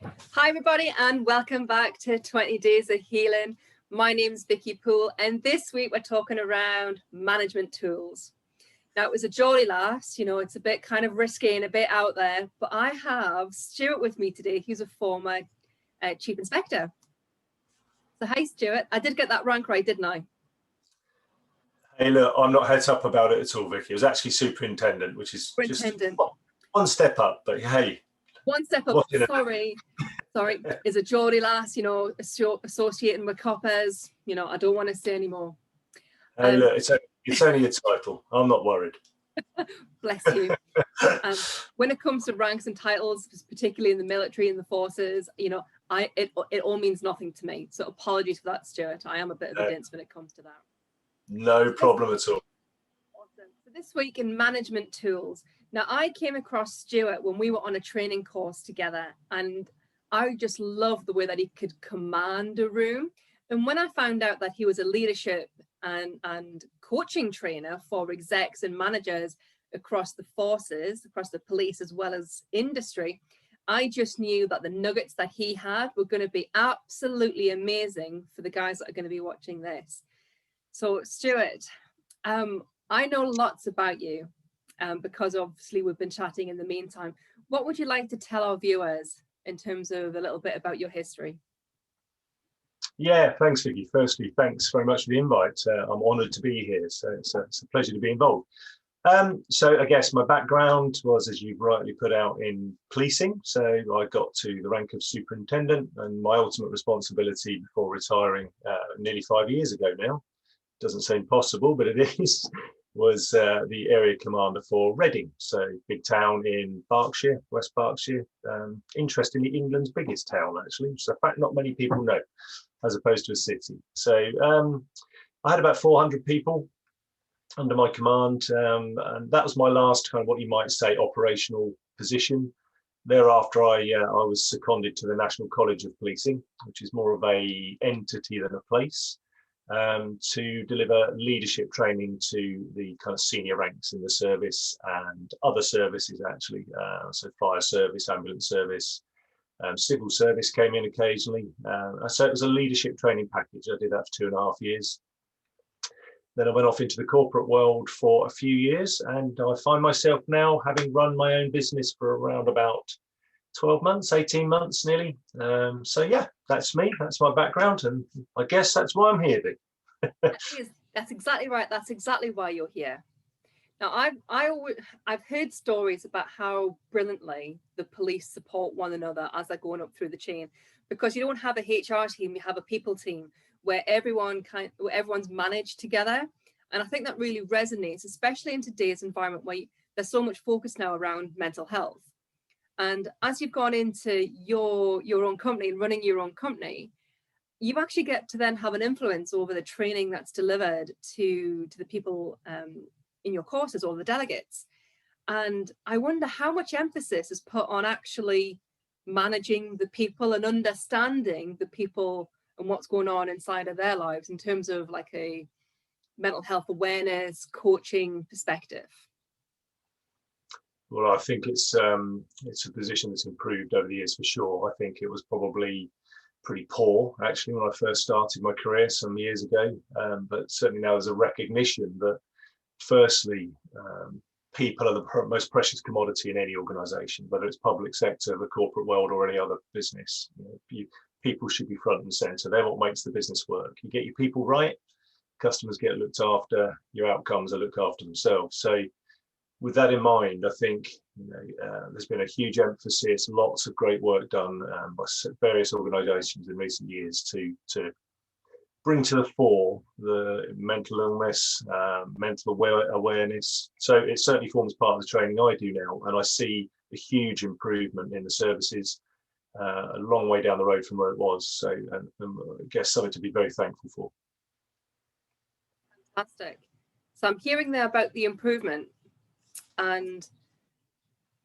Hi everybody and welcome back to 20 Days of Healing. My name's Vicky Poole and this week we're talking around management tools. Now it was a jolly laugh, it's a bit kind of risky and a bit out there, but I have Stuart with me today. He's a former Chief Inspector. So hi Stuart, I did get that rank right, didn't I? Hey look, I'm not heads up about it at all, Vicky. It was actually Superintendent, which is just one step up, but hey. One step up, sorry, is a jolly lass, associating with coppers, I don't want to say anymore. Hey, look, it's only a title. I'm not worried. Bless you. When it comes to ranks and titles, particularly in the military and the forces, it all means nothing to me. So apologies for that, Stuart. I am a bit of a dince when it comes to that. No problem at all. Awesome. So this week in management tools. Now, I came across Stuart when we were on a training course together, and I just loved the way that he could command a room. And when I found out that he was a leadership and coaching trainer for execs and managers across the forces, across the police, as well as industry, I just knew that the nuggets that he had were going to be absolutely amazing for the guys that are going to be watching this. So, Stuart, I know lots about you. Because obviously we've been chatting in the meantime. What would you like to tell our viewers in terms of a little bit about your history? Yeah, thanks, Vicky. Firstly, thanks very much for the invite. I'm honoured to be here, so it's a pleasure to be involved. So I guess my background was, as you've rightly put out, in policing. So I got to the rank of Superintendent, and my ultimate responsibility before retiring nearly 5 years ago now, doesn't seem possible, but it is, was the area commander for Reading, so big town in Berkshire, West Berkshire. Interestingly, England's biggest town, actually, so in fact not many people know, as opposed to a city. So I had about 400 people under my command, and that was my last kind of what you might say operational position. Thereafter, I was seconded to the National College of Policing, which is more of a entity than a place. To deliver leadership training to the kind of senior ranks in the service and other services, actually. So fire service, ambulance service, civil service came in occasionally. So it was a leadership training package. I did that for 2.5 years. Then I went off into the corporate world for a few years, and I find myself now having run my own business for around about 12 months, 18 months nearly. So yeah, that's me, that's my background, and I guess that's why I'm here, Vic. That's exactly right. That's exactly why you're here. Now, I've heard stories about how brilliantly the police support one another as they're going up through the chain, because you don't have a HR team, you have a people team where everyone's managed together. And I think that really resonates, especially in today's environment where there's so much focus now around mental health. And as you've gone into your own company and running your own company, you actually get to then have an influence over the training that's delivered to the people in your courses or the delegates. And I wonder how much emphasis is put on actually managing the people and understanding the people and what's going on inside of their lives in terms of like a mental health awareness, coaching perspective. Well, I think it's a position that's improved over the years for sure. I think it was probably pretty poor actually when I first started my career some years ago, but certainly now there's a recognition that firstly, people are the most precious commodity in any organisation, whether it's public sector, the corporate world, or any other business. People should be front and centre. They're what makes the business work. You get your people right, customers get looked after, your outcomes are looked after themselves. So with that in mind, I think there's been a huge emphasis, lots of great work done by various organisations in recent years to bring to the fore the mental illness, mental awareness. So it certainly forms part of the training I do now, and I see a huge improvement in the services, a long way down the road from where it was. So I guess something to be very thankful for. Fantastic. So I'm hearing there about the improvement. And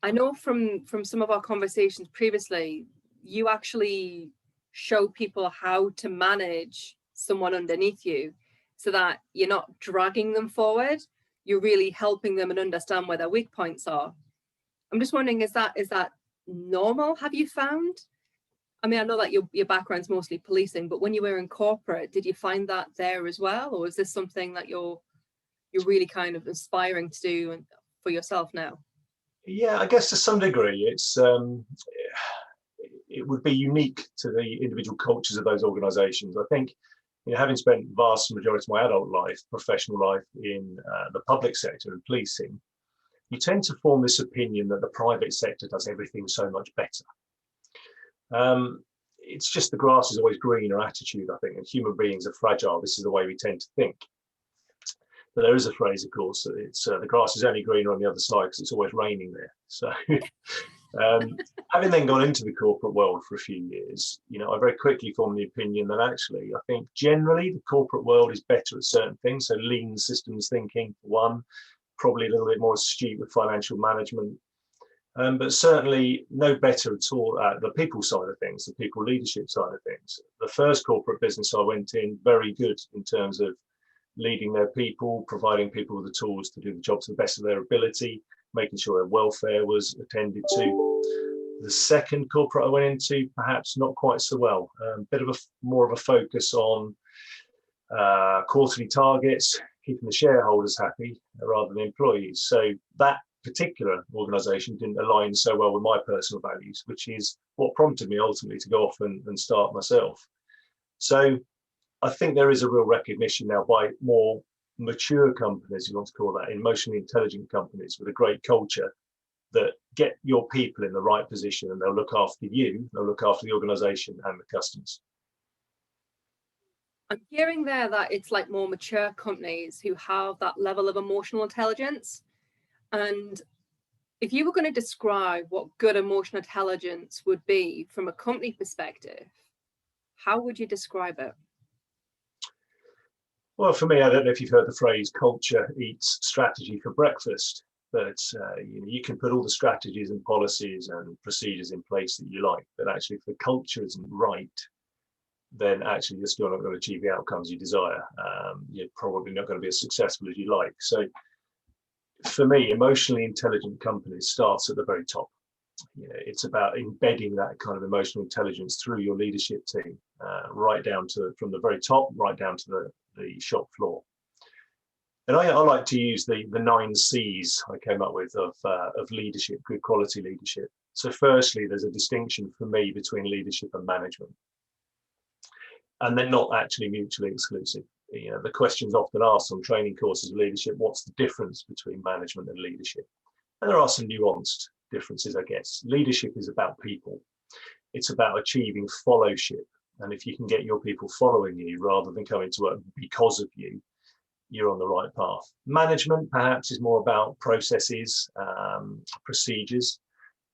I know from some of our conversations previously, you actually show people how to manage someone underneath you so that you're not dragging them forward, you're really helping them and understand where their weak points are. I'm just wondering, is that normal, have you found? I mean, I know that your background's mostly policing, but when you were in corporate, did you find that there as well, or is this something that you're really kind of aspiring to do and for yourself now? Yeah, I guess to some degree, it would be unique to the individual cultures of those organisations. I think, having spent vast majority of my adult life, professional life in the public sector and policing, you tend to form this opinion that the private sector does everything so much better. It's just the grass is always greener attitude, I think, and human beings are fragile. This is the way we tend to think. But there is a phrase, of course, that it's the grass is only greener on the other side because it's always raining there. So having then gone into the corporate world for a few years, I very quickly formed the opinion that actually, I think generally the corporate world is better at certain things. So lean systems thinking, for one, probably a little bit more astute with financial management. But certainly no better at all at the people side of things, the people leadership side of things. The first corporate business I went in, very good in terms of leading their people, providing people with the tools to do the job to the best of their ability, making sure their welfare was attended to. The second corporate I went into, perhaps not quite so well. Bit of more of a focus on quarterly targets, keeping the shareholders happy rather than employees. So that particular organisation didn't align so well with my personal values, which is what prompted me ultimately to go off and start myself. So I think there is a real recognition now by more mature companies, you want to call that, emotionally intelligent companies with a great culture, that get your people in the right position and they'll look after you, they'll look after the organisation and the customers. I'm hearing there that it's like more mature companies who have that level of emotional intelligence. And if you were going to describe what good emotional intelligence would be from a company perspective, how would you describe it? Well, for me, I don't know if you've heard the phrase culture eats strategy for breakfast, but you can put all the strategies and policies and procedures in place that you like, but actually if the culture isn't right, then actually you're still not going to achieve the outcomes you desire. You're probably not going to be as successful as you like. So for me, emotionally intelligent companies starts at the very top. It's about embedding that kind of emotional intelligence through your leadership team, right down to from the very top, right down to the shop floor. And I like to use the 9 C's I came up with of leadership, good quality leadership. So firstly, there's a distinction for me between leadership and management, and they're not actually mutually exclusive. The questions often asked on training courses of leadership, what's the difference between management and leadership? And there are some nuanced differences, I guess. Leadership is about people. It's about achieving followship. And if you can get your people following you rather than coming to work because of you, you're on the right path. Management perhaps is more about processes, procedures,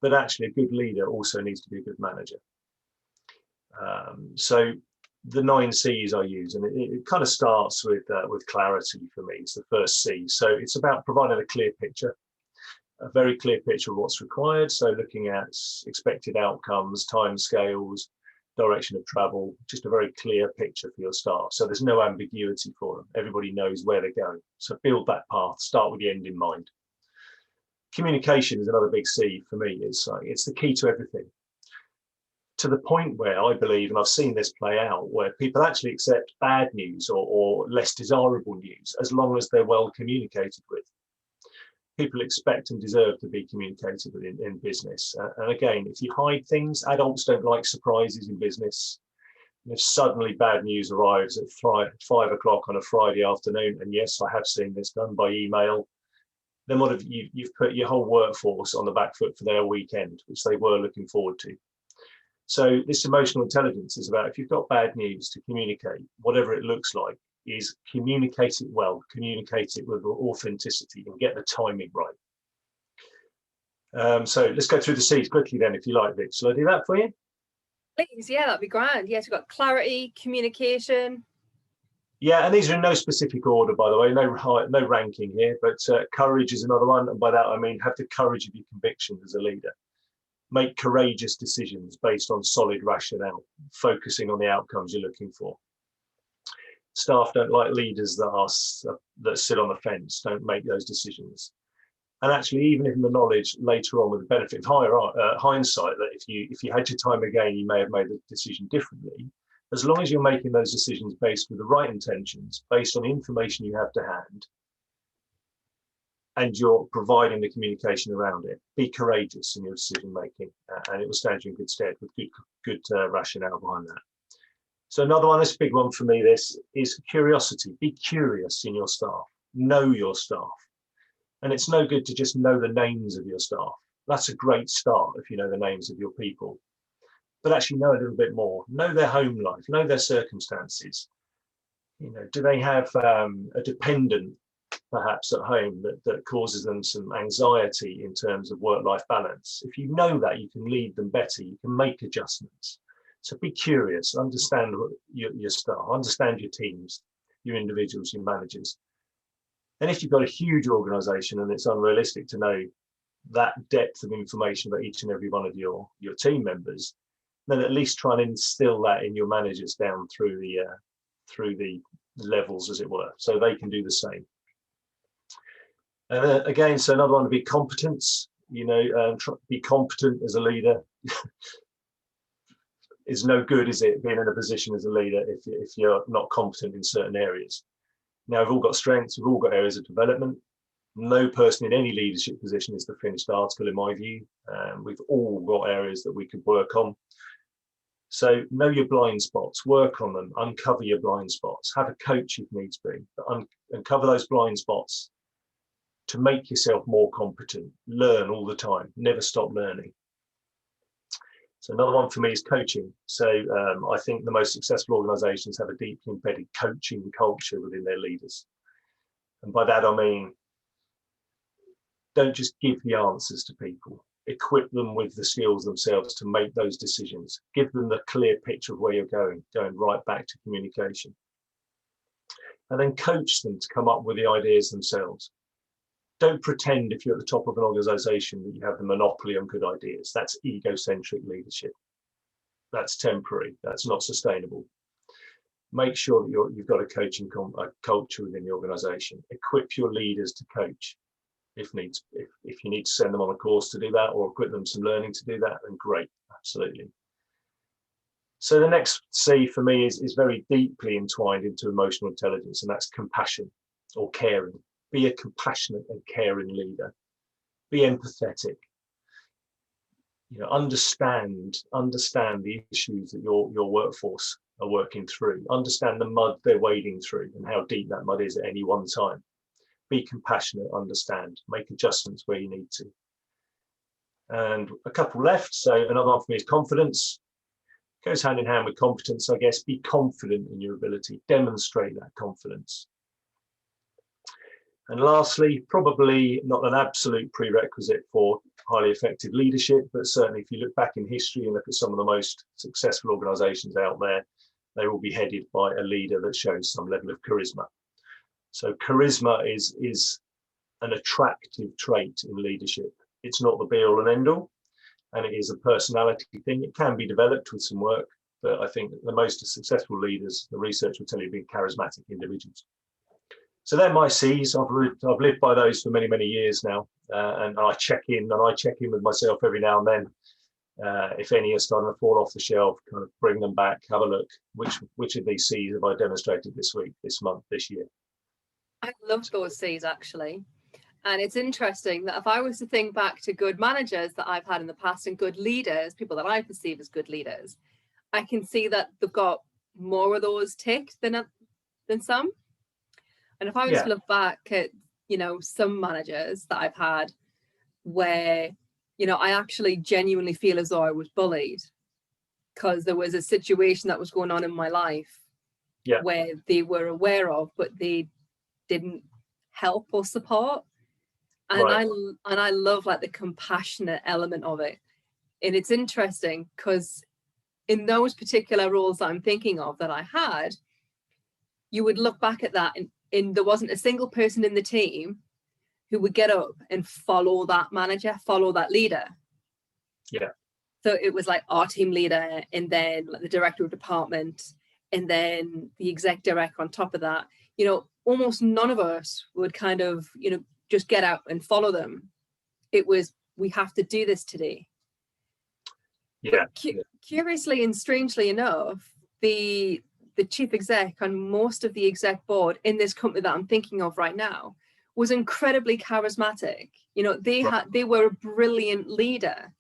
but actually a good leader also needs to be a good manager. So the 9 C's I use, and it kind of starts with clarity for me. It's the first C. So it's about providing a clear picture, a very clear picture of what's required. So looking at expected outcomes, timescales, direction of travel, just a very clear picture for your staff. So there's no ambiguity for them. Everybody knows where they're going. So build that path, start with the end in mind. Communication is another big C for me. It's the key to everything. To the point where I believe, and I've seen this play out, where people actually accept bad news or less desirable news as long as they're well communicated with. People expect and deserve to be communicated with in business. And again, if you hide things, adults don't like surprises in business. And if suddenly bad news arrives at 5 o'clock on a Friday afternoon, and yes, I have seen this done by email, then what have you've put your whole workforce on the back foot for their weekend, which they were looking forward to. So this emotional intelligence is about, if you've got bad news to communicate, whatever it looks like, is communicate it well, communicate it with authenticity and get the timing right. So let's go through the C's quickly then, if you like, Vic. Shall I do that for you? Please, yeah, that'd be grand. Yes, we've got clarity, communication. Yeah, and these are in no specific order, by the way, no ranking here, but courage is another one. And by that, I mean, have the courage of your convictions as a leader. Make courageous decisions based on solid rationale, focusing on the outcomes you're looking for. Staff don't like leaders that sit on the fence, don't make those decisions. And actually, even in the knowledge later on, with the benefit of hindsight, that if you had your time again, you may have made the decision differently. As long as you're making those decisions based with the right intentions, based on information you have to hand, and you're providing the communication around it, be courageous in your decision making, and it will stand you in good stead with good rationale behind that. So another one, this big one for me, this is curiosity. Be curious in your staff. Know your staff. And it's no good to just know the names of your staff. That's a great start if you know the names of your people. But actually know a little bit more. Know their home life, know their circumstances. You know, do they have a dependent perhaps at home that causes them some anxiety in terms of work-life balance? If you know that, you can lead them better, you can make adjustments. So be curious, understand your staff, understand your teams, your individuals, your managers. And if you've got a huge organization and it's unrealistic to know that depth of information about each and every one of your team members, then at least try and instill that in your managers down through the levels, as it were, so they can do the same. Again, so another one would be competence. You know, be competent as a leader is no good, is it, being in a position as a leader if you're not competent in certain areas. Now, we've all got strengths, we've all got areas of development. No person in any leadership position is the finished article, in my view. We've all got areas that we could work on. So know your blind spots, work on them, uncover your blind spots, have a coach if needs be, but uncover those blind spots to make yourself more competent. Learn all the time, never stop learning. So another one for me is coaching. So I think the most successful organizations have a deeply embedded coaching culture within their leaders. And by that, I mean, don't just give the answers to people. Equip them with the skills themselves to make those decisions. Give them the clear picture of where you're going right back to communication. And then coach them to come up with the ideas themselves. Don't pretend if you're at the top of an organization that you have the monopoly on good ideas. That's egocentric leadership. That's temporary. That's not sustainable. Make sure that you've got a coaching culture within the organization. Equip your leaders to coach if needs. If you need to send them on a course to do that or equip them some learning to do that, then great, absolutely. So the next C for me is very deeply entwined into emotional intelligence, and that's compassion or caring. Be a compassionate and caring leader. Be empathetic. You know, understand the issues that your workforce are working through. Understand the mud they're wading through and how deep that mud is at any one time. Be compassionate, understand, make adjustments where you need to. And a couple left. So another one for me is confidence. Goes hand in hand with competence, I guess. Be confident in your ability. Demonstrate that confidence. And lastly, probably not an absolute prerequisite for highly effective leadership, but certainly if you look back in history and look at some of the most successful organizations out there, they will be headed by a leader that shows some level of charisma. So charisma is an attractive trait in leadership. It's not the be all and end all, and it is a personality thing. It can be developed with some work, but I think the most successful leaders, the research will tell you, be charismatic individuals. So they're my C's. I've lived by those for many, many years now, and I check in with myself every now and then. If any are starting to fall off the shelf, kind of bring them back, have a look. Which of these C's have I demonstrated this week, this month, this year? I love those C's, actually. And it's interesting that if I was to think back to good managers that I've had in the past and good leaders, people that I perceive as good leaders, I can see that they've got more of those ticked than some. And if I was to look back at, you know, some managers that I've had where, you know, I actually genuinely feel as though I was bullied because there was a situation that was going on in my life where they were aware of, but they didn't help or support. And I love like the compassionate element of it. And it's interesting because in those particular roles that I'm thinking of that I had, you would look back at that and there wasn't a single person in the team who would get up and follow that manager, follow that leader. Yeah. So it was like our team leader and then like the director of department and then the exec director on top of that. You know, almost none of us would kind of, you know, just get out and follow them. It was, we have to do this today. Yeah. But curiously and strangely enough, the chief exec and most of the exec board in this company that I'm thinking of right now was incredibly charismatic. You know, they were a brilliant leader.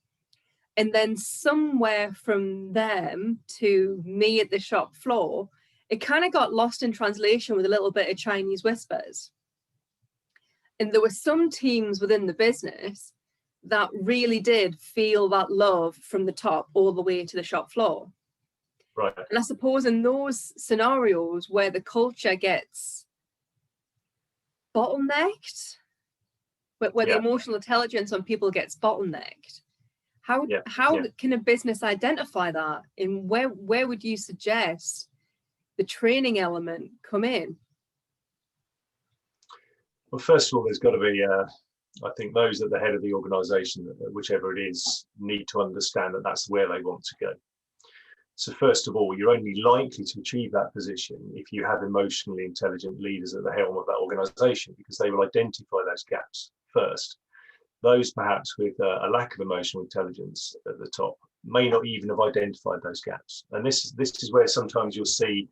And then somewhere from them to me at the shop floor, it kind of got lost in translation with a little bit of Chinese whispers. And there were some teams within the business that really did feel that love from the top all the way to the shop floor. Right. And I suppose in those scenarios where the culture gets bottlenecked, where the emotional intelligence on people gets bottlenecked, how can a business identify that? And where would you suggest the training element come in? Well, first of all, there's got to be, I think those at the head of the organisation, whichever it is, need to understand that that's where they want to go. So first of all, you're only likely to achieve that position if you have emotionally intelligent leaders at the helm of that organisation, because they will identify those gaps first. Those perhaps with a lack of emotional intelligence at the top may not even have identified those gaps. And this is where sometimes you'll see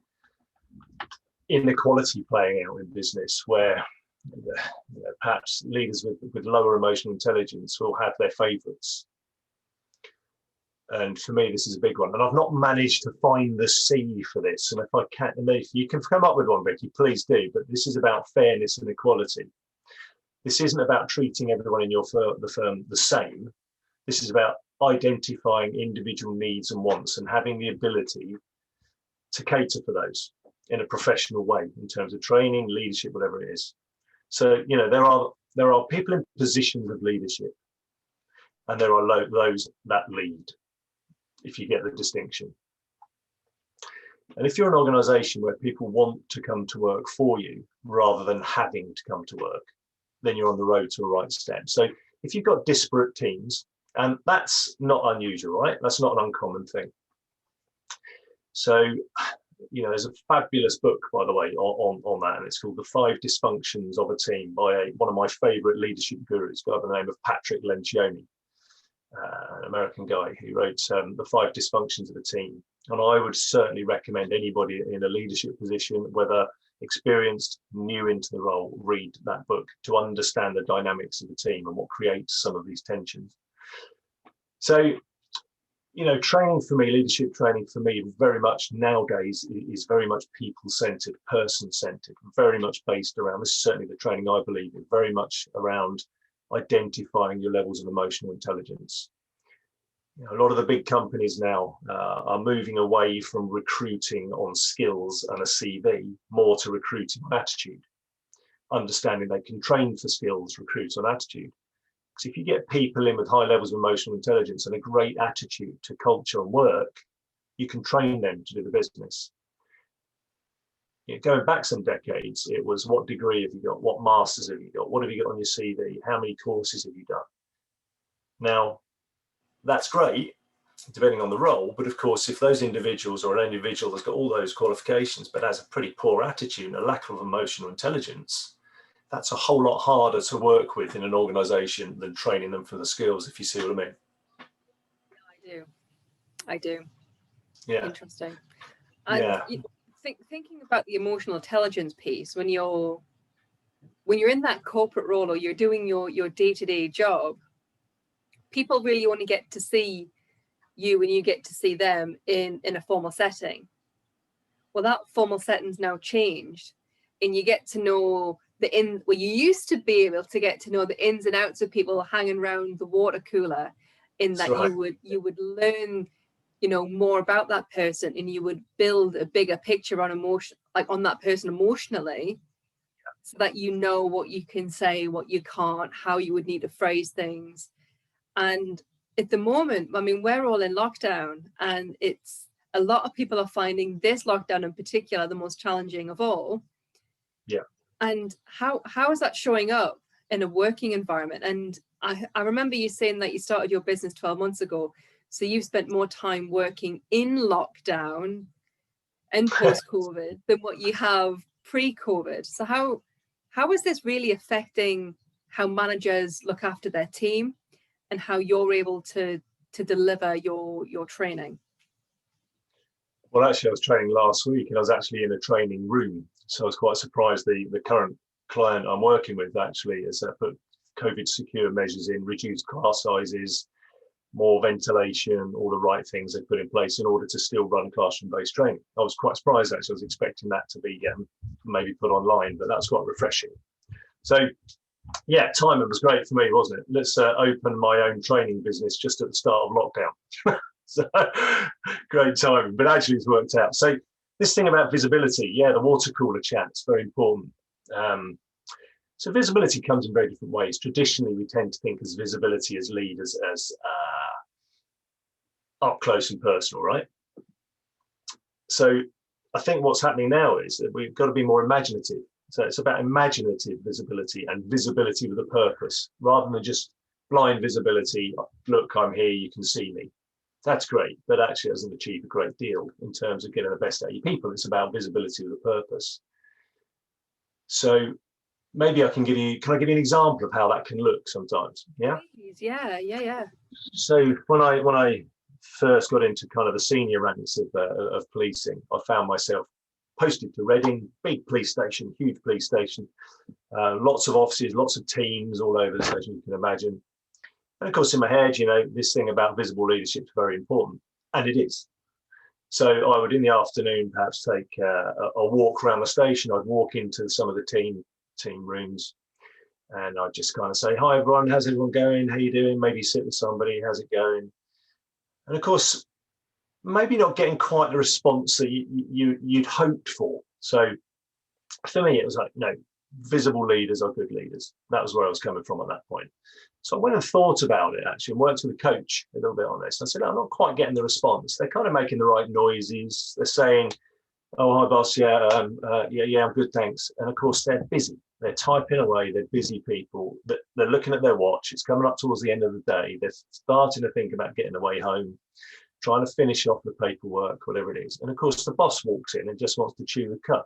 inequality playing out in business, where perhaps leaders with lower emotional intelligence will have their favourites. And for me, this is a big one. And I've not managed to find the C for this. And if I can, and if you can come up with one, Becky, please do. But this is about fairness and equality. This isn't about treating everyone in the firm the same. This is about identifying individual needs and wants and having the ability to cater for those in a professional way in terms of training, leadership, whatever it is. So, you know, there are people in positions of leadership, and there are those that lead, if you get the distinction. And if you're an organisation where people want to come to work for you rather than having to come to work, then you're on the road to a right step. So if you've got disparate teams, and that's not unusual, right? That's not an uncommon thing. So, you know, there's a fabulous book, by the way, on that, and it's called The 5 Dysfunctions of a Team by one of my favourite leadership gurus, by the name of Patrick Lencioni, an American guy who wrote The 5 Dysfunctions of a Team. And I would certainly recommend anybody in a leadership position, whether experienced, new into the role, read that book to understand the dynamics of the team and what creates some of these tensions. So, you know, training for me, leadership training for me, very much nowadays is very much people-centered, person-centered, very much based around, this is certainly the training I believe in, very much around identifying your levels of emotional intelligence. You know, a lot of the big companies now are moving away from recruiting on skills and a CV, more to recruiting on attitude, understanding they can train for skills, recruit on attitude. Because if you get people in with high levels of emotional intelligence and a great attitude to culture and work, you can train them to do the business. You know, going back some decades, it was what degree have you got? What masters have you got? What have you got on your CV? How many courses have you done? Now, that's great, depending on the role. But of course, if those individuals or an individual that's got all those qualifications, but has a pretty poor attitude and a lack of emotional intelligence, that's a whole lot harder to work with in an organization than training them for the skills, if you see what I mean. I do. Yeah. Interesting. And thinking about the emotional intelligence piece, when you're in that corporate role or you're doing your day-to-day job, people really only get to see you when you get to see them in a formal setting. Well, that formal setting's now changed, and you get to know you used to be able to get to know the ins and outs of people hanging around the water cooler, in that you would learn, you know, more about that person, and you would build a bigger picture on on that person emotionally, so that you know what you can say, what you can't, how you would need to phrase things. And at the moment, I mean, we're all in lockdown, and it's a lot of people are finding this lockdown in particular the most challenging of all. Yeah. And how is that showing up in a working environment? And I remember you saying that you started your business 12 months ago. So you've spent more time working in lockdown and post-COVID than what you have pre-COVID. So how is this really affecting how managers look after their team and how you're able to deliver your training? Well, actually, I was training last week and I was actually in a training room. So I was quite surprised the current client I'm working with actually has put COVID secure measures in, reduced class sizes, more ventilation, all the right things they put in place in order to still run classroom-based training. I was quite surprised actually. I was expecting that to be maybe put online, but that's quite refreshing. So yeah, timing was great for me, wasn't it? Let's open my own training business just at the start of lockdown. So great timing, but actually it's worked out. So this thing about visibility, yeah, the water cooler chat is very important. So visibility comes in very different ways. Traditionally, we tend to think as visibility as leaders as up close and personal, right? So I think what's happening now is that we've got to be more imaginative. So it's about imaginative visibility and visibility with a purpose, rather than just blind visibility. Look, I'm here, you can see me. That's great, but actually doesn't achieve a great deal in terms of getting the best out of your people. It's about visibility with a purpose. So maybe can I give you an example of how that can look sometimes? Yeah. Please. Yeah. So when I first got into kind of the senior ranks of policing, I found myself posted to Reading, big police station, huge police station, lots of offices, lots of teams all over the station, you can imagine. And of course, in my head, this thing about visible leadership is very important, and it is. So I would, in the afternoon, perhaps take a walk around the station. I'd walk into some of the team rooms, and I'd just kind of say, "Hi, everyone. How's everyone going? How you doing?" Maybe sit with somebody. How's it going? And of course, maybe not getting quite the response that you'd hoped for. So for me, it was like, no, visible leaders are good leaders. That was where I was coming from at that point. So I went and thought about it actually and worked with a coach a little bit on this. I said, I'm not quite getting the response. They're kind of making the right noises. They're saying, "Oh, hi boss, yeah, I'm good, thanks." And of course, they're busy. They're typing away. They're busy people. They're looking at their watch. It's coming up towards the end of the day. They're starting to think about getting away home, trying to finish off the paperwork, whatever it is. And of course, the boss walks in and just wants to chew the cud.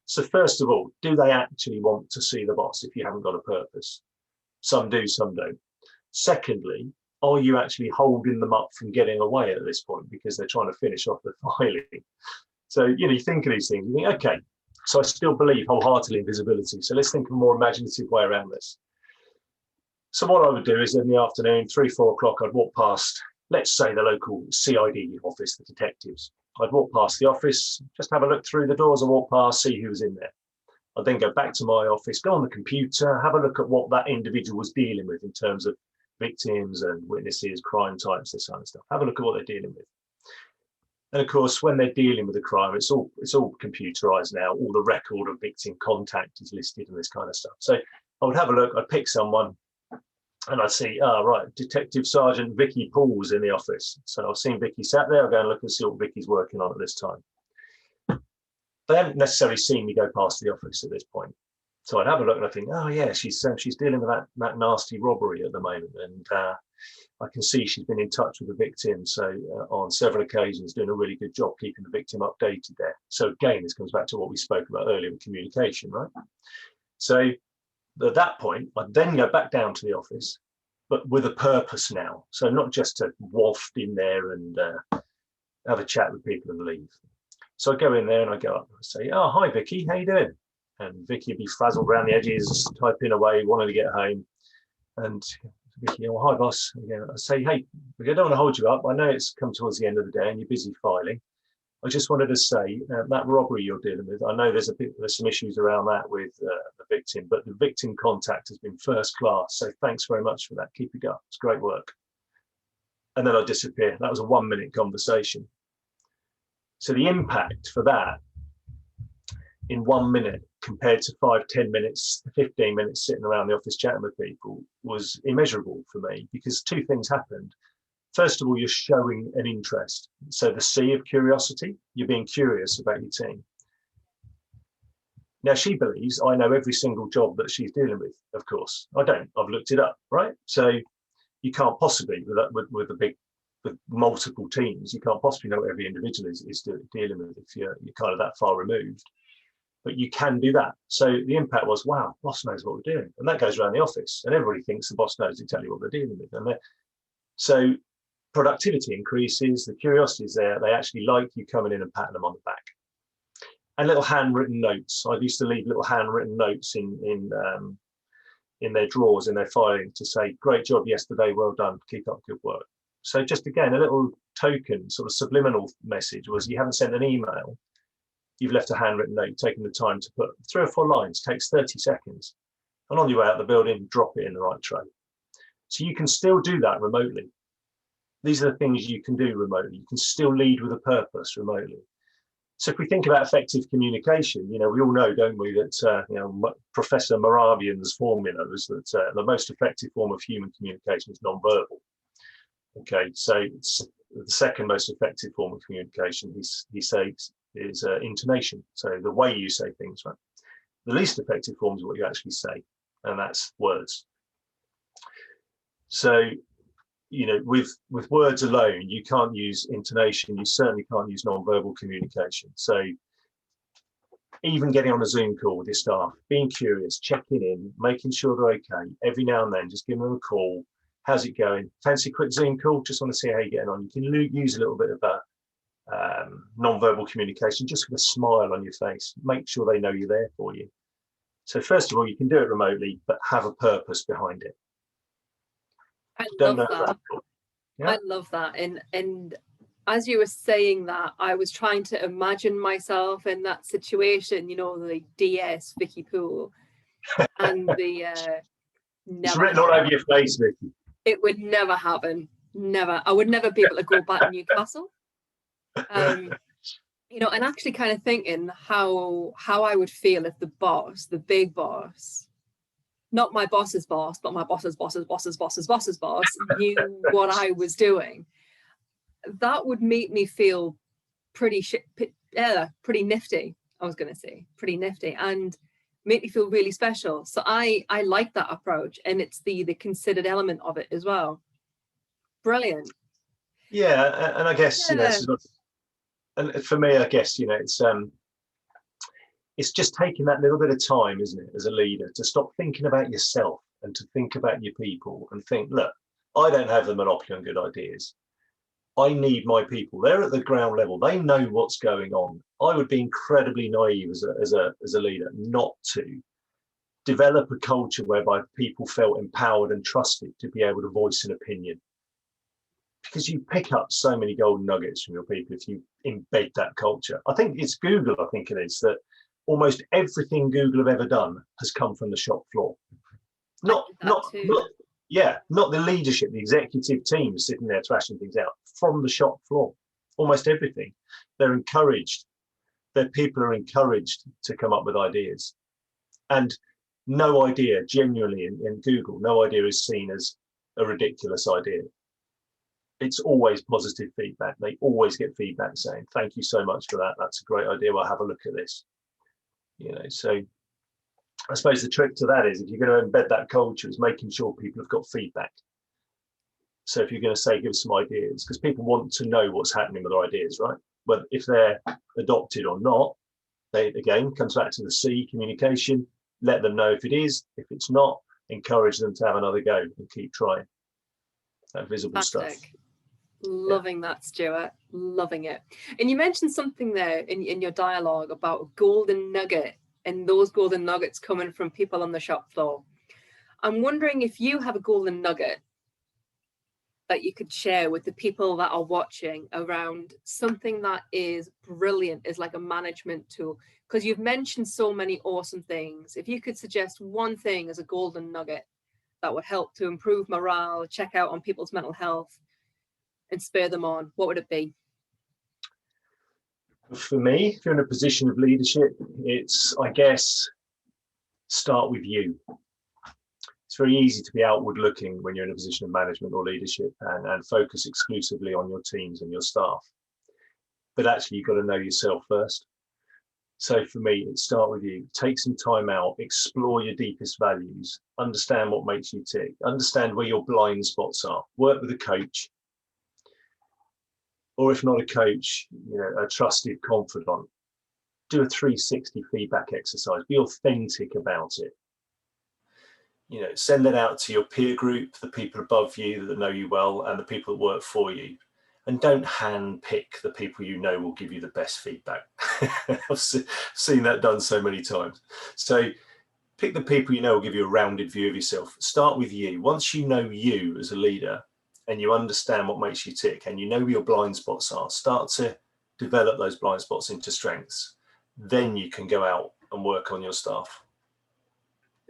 So first of all, do they actually want to see the boss if you haven't got a purpose? Some do, some don't. Secondly, are you actually holding them up from getting away at this point because they're trying to finish off the filing? So, you think of these things, you think, okay, so I still believe wholeheartedly in visibility. So let's think of a more imaginative way around this. So what I would do is in the afternoon, 3-4 o'clock, I'd walk past, let's say, the local CID office, the detectives. I'd walk past the office, just have a look through the doors and walk past, see who was in there. I'd then go back to my office, go on the computer, have a look at what that individual was dealing with in terms of victims and witnesses, crime types, this kind of stuff. Have a look at what they're dealing with. And of course, when they're dealing with a crime, it's all computerized now. All the record of victim contact is listed and this kind of stuff. So I would have a look, I'd pick someone and I'd see, right, Detective Sergeant Vicky Paul's in the office. So I've seen Vicky sat there, I'll go and look and see what Vicky's working on at this time. They haven't necessarily seen me go past the office at this point. So I'd have a look and I think, oh yeah, she's dealing with that nasty robbery at the moment. And I can see she's been in touch with the victim. So on several occasions, doing a really good job keeping the victim updated there. So again, this comes back to what we spoke about earlier with communication, right? So at that point, I'd then go back down to the office, but with a purpose now. So not just to waft in there and have a chat with people and leave. So I go in there and I go up and I say, "Oh, hi, Vicky, how you doing?" And Vicky would be frazzled around the edges, typing away, wanting to get home. And Vicky, "Oh, hi, boss." Again, I say, "Hey, I don't want to hold you up. I know it's come towards the end of the day and you're busy filing. I just wanted to say that robbery you're dealing with, I know there's some issues around that with the victim, but the victim contact has been first class. So thanks very much for that. Keep it up. It's great work." And then I disappear. That was a 1-minute conversation. So the impact for that in 1 minute compared to 5, 10 minutes, 15 minutes sitting around the office chatting with people was immeasurable for me, because two things happened. First of all, you're showing an interest. So the C of curiosity, you're being curious about your team. Now she believes I know every single job that she's dealing with. Of course, I don't. I've looked it up, right? So you can't possibly, with multiple teams, you can't possibly know what every individual is dealing with if you're kind of that far removed. but you can do that. So the impact was, wow, boss knows what we're doing. And that goes around the office, and everybody thinks the boss knows exactly what they're dealing with. And so productivity increases, the curiosity is there. They actually like you coming in and patting them on the back. And little handwritten notes. I used to leave little handwritten notes in their drawers, in their filing, to say, great job yesterday, well done, keep up good work. So just again, a little token, sort of subliminal message was, you haven't sent an email, you've left a handwritten note, taken the time to put 3 or 4 lines, takes 30 seconds. And on your way out the building, drop it in the right tray. So you can still do that remotely. These are the things you can do remotely. You can still lead with a purpose remotely. So if we think about effective communication, we all know, don't we, that Professor Moravian's formula is that the most effective form of human communication is non-verbal. Okay, so it's the second most effective form of communication, he says, is intonation. So the way you say things, right? The least effective form is what you actually say, and that's words. So, with words alone, you can't use intonation. You certainly can't use non-verbal communication. So even getting on a Zoom call with your staff, being curious, checking in, making sure they're okay, every now and then, just giving them a call. How's it going? Fancy a quick Zoom call? Just want to see how you're getting on. You can use a little bit of non-verbal communication, just with a smile on your face. Make sure they know you're there for you. So first of all, you can do it remotely, but have a purpose behind it. I love that. Yeah? I love that. And as you were saying that, I was trying to imagine myself in that situation, the DS Vicky Poole, and the it's written all over your face, Vicky. It would never happen. Never. I would never be able to go back to Newcastle. And actually kind of thinking how I would feel if the boss, the big boss, not my boss's boss, but my boss's boss's boss's boss's boss's boss, knew what I was doing. That would make me feel pretty nifty. I was going to say pretty nifty, and make me feel really special. So I like that approach, and it's the considered element of it as well. Brilliant. Yeah, and I guess and for me, I guess it's just taking that little bit of time, isn't it, as a leader, to stop thinking about yourself and to think about your people and think, look, I don't have the monopoly on good ideas. I need my people. They're at the ground level. They know what's going on. I would be incredibly naive as a leader not to develop a culture whereby people felt empowered and trusted to be able to voice an opinion. Because you pick up so many golden nuggets from your people if you embed that culture. I think it's Google, I think it is, that almost everything Google have ever done has come from the shop floor. Not the leadership, the executive team sitting there thrashing things out, from the shop floor. Almost everything. They're encouraged. Their people are encouraged to come up with ideas. And no idea, genuinely in Google, no idea is seen as a ridiculous idea. It's always positive feedback. They always get feedback saying, thank you so much for that. That's a great idea. We'll have a look at this. So I suppose the trick to that is, if you're going to embed that culture, is making sure people have got feedback. So if you're going to say, give us some ideas, because people want to know what's happening with their ideas, right? But if they're adopted or not, again, comes back to the C, communication. Let them know if it is. If it's not, encourage them to have another go and keep trying. That visible stuff. Loving that, Stuart. Loving it. And you mentioned something there in your dialogue about a golden nugget, and those golden nuggets coming from people on the shop floor. I'm wondering if you have a golden nugget that you could share with the people that are watching around something that is brilliant, is like a management tool, because you've mentioned so many awesome things. If you could suggest one thing as a golden nugget that would help to improve morale, check out on people's mental health, and spur them on, what would it be? For me, if you're in a position of leadership, it's, I guess, start with you. It's very easy to be outward looking when you're in a position of management or leadership and focus exclusively on your teams and your staff. But actually, you've got to know yourself first. So for me, it's start with you. Take some time out, explore your deepest values, understand what makes you tick, understand where your blind spots are, work with a coach. Or if not a coach, a trusted confidant. do a 360 feedback exercise. Be authentic about it. You know, send that out to your peer group, the people above you that know you well, and the people that work for you. And don't hand pick the people you know will give you the best feedback. I've seen that done so many times. So pick the people you know will give you a rounded view of yourself. Start with you. Once you know you as a leader and you understand what makes you tick and you know where your blind spots are, start to develop those blind spots into strengths. Then you can go out and work on your staff.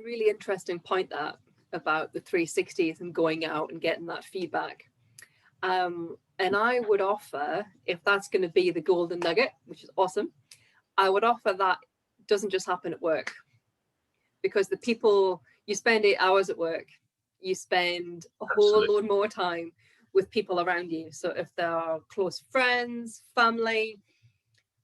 Really interesting point that about the 360s and going out and getting that feedback. And I would offer, if that's going to be the golden nugget, which is awesome, I would offer that doesn't just happen at work. Because the people, you spend 8 hours at work, you spend a whole load more time with people around you. So if there are close friends, family,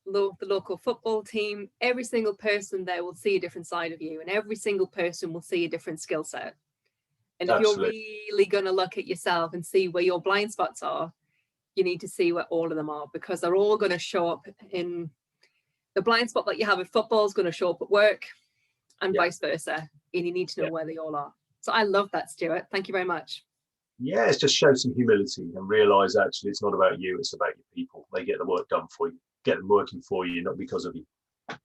the local football team, every single person there will see a different side of you, and every single person will see a different skill set. And if you're really going to look at yourself and see where your blind spots are, you need to see where all of them are, because they're all going to show up in the blind spot that you have at football is going to show up at work, and vice versa. And you need to know where they all are. So I love that, Stuart. Thank you very much. Yeah, it's just show some humility and realize actually it's not about you, it's about your people. They get the work done for you, get them working for you, not because of you. Love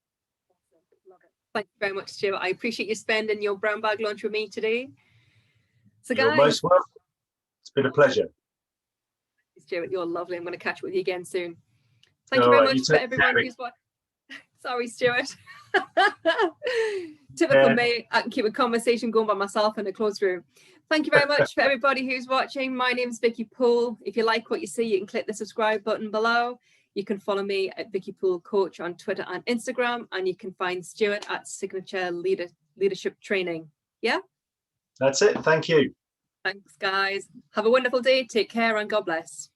it. Thank you very much, Stuart. I appreciate you spending your brown bag lunch with me today. So guys, you're most welcome. It's been a pleasure. Stuart, you're lovely. I'm going to catch up with you again soon. Thank you very much for everyone who's watched. Sorry, Stuart. Typical me. I can keep a conversation going by myself in a closed room. Thank you very much for everybody who's watching. My name is Vicky Poole. If you like what you see, you can click the subscribe button below. You can follow me at Vicky Poole Coach on Twitter and Instagram, and you can find Stuart at Signature Leadership Training. Yeah? That's it. Thank you. Thanks, guys. Have a wonderful day. Take care and God bless.